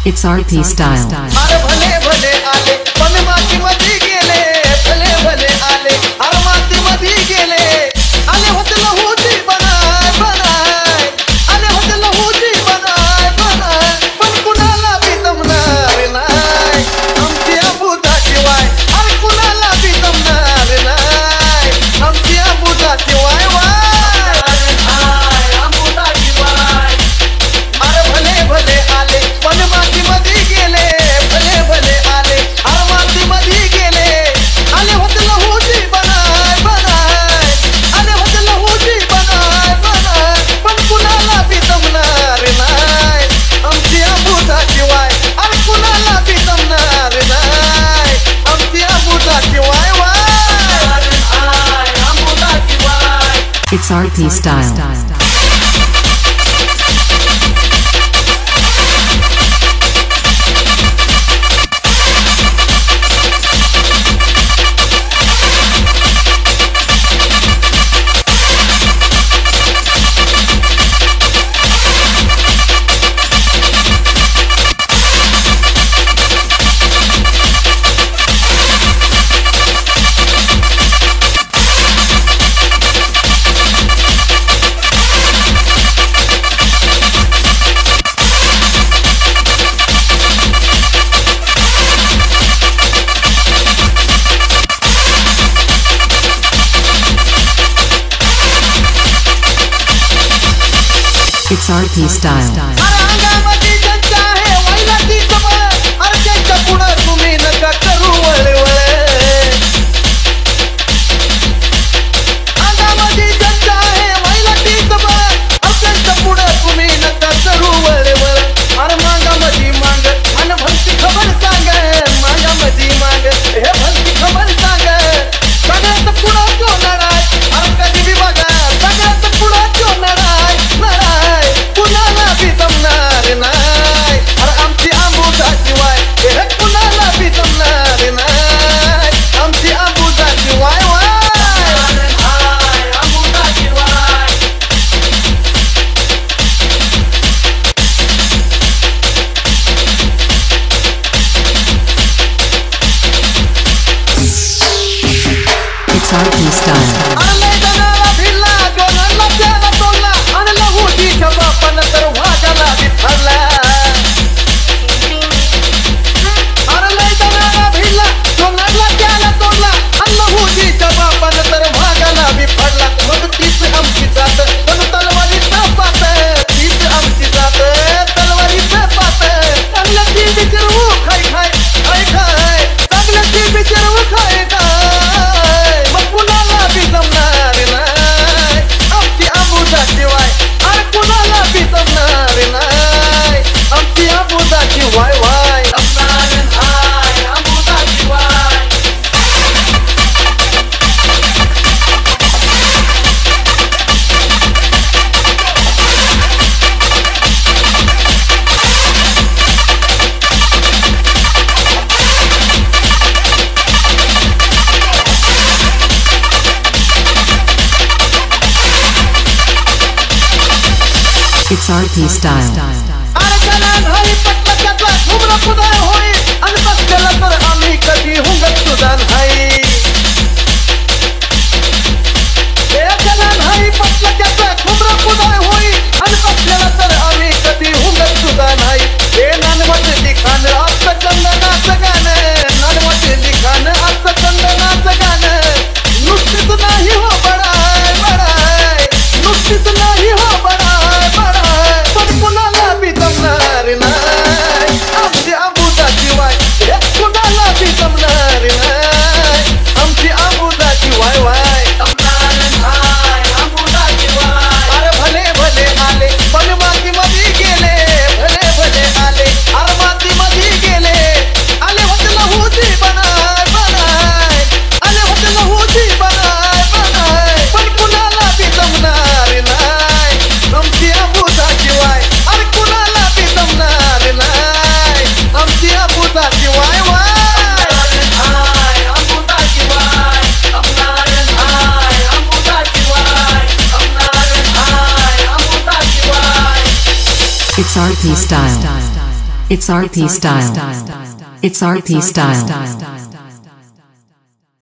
It's RP style. अरे भले भले आले पण माती मध्ये गेले, भले भले आले अरे माती मध्ये गेले, आले होते लहूची बनाय बनाय, आले होते लहूची बनाय बनाय, पण कुणाला बी जमणार नाही आमची आबुदाशिवाय, अरे कुणाला बी जमणार नाही आमची आबुदाशिवाय वाय आबुदाशिवाय. अरे भले भले आले पण माती मध्ये गेले, भले भले आले अरे माती मध्ये गेले, आले होते लहूची बनाय बनाय, आले होते लहूची बनाय बनाय, पण कुणाला बी जमणार नाही आमची आबुदाशिवाय, अरे कुणाला बी जमणार नाही आमची आबुदाशिवाय Y आबुदाशिवाय. It's RP style. It's RP style. अरे अंगामध्ये ज्यांच्या आहे वाईला ती जवळ, अरे त्यांच्या पुढं तुम्ही नका करू वळवळ. अंगामध्ये ज्यांच्या आहे वाईला ती जवळ, अरे त्यांच्या पुढं तुम्ही नका करू वळवळ. अरे मांगामध्ये मांग आणि भलती खबर सांग, मांगामध्ये मांग हे भलती खबर सांग, सगळ्यात पुढं तो लढाय, अरे कधी बी बघा सगळ्यात पुढं तो लढाय लढाय, कुणाला बी जमणार नाही अरे आमची आबुदाशिवाय, हे कुणाला बी जमणार नाही आमची आबुदाशिवाय वाय आबुदाशिवाय. It's RP style. अरे मैदानाला भिडला, डोंगरला त्याला तोडला, आणि लहूजीच्या बापानं तर वाघाला बी फाडला. अरे मैदानाला भिडला, डोंगरला त्याला तोडला, आणि लहूजीच्या बापानं तर वाघाला बी फाडला. मग तीच आमची जात पण तलवारीचं पात, तीच आमची जात तलवारीचं पात, चांगलं ती बिचारू खाय खाय खाय खाय, चांगलं ती बिचारू खाय खाय, मग कुणाला बी जमणार नाही आमची आबुदाशिवाय, अरे कुणाला बी जमणार नाही आमची आबुदाशिवाय वाय जमणार नाही आबुदाशिवाय. It's RP style. अरे त्याला नाही पटलं त्याचा घुमरा खुदाय होई, आणि बसलेला तर आम्ही कधी हुंगत सुद्धा नाही. त्याला नाही पटलं त्याचा घुमरा खुदाय होई, आणि बसलेला तर आम्ही कधी हुंगत सुद्धा नाही. हे नानवट लिखाण आजचं चंदनाचं गाणं, नानवट लिखाण आजचं चंदनाचं गाणं, नुसतीच नाही हो बडाय बडाय, नुसतीच नाही हो बडाय बडाय, पण कुणाला बी जमणार नाही आमची आबुदाशिवाय, हे कुणाला बी जमणार नाही आमची आबुदाशिवाय वाय जमणार नाही आबुदाशिवाय. अरे भले भले आले पण माती मध्ये गेले, भले भले आले अरे माती मध्ये गेले, आले होते लहूची बनाय बनाय, आले होते लहूची बनाय बनाय, पण कुणाला बी जमणार नाही आमची आबुदाशिवाय, अरे कुणाला बी जमणार नाही आमची आबुदाशिवाय वाय आबुदाशिवाय जमणार नाही आबुदाशिवाय जमणार नाही आबुदाशिवाय. It's RP style. It's RP style. It's RP style.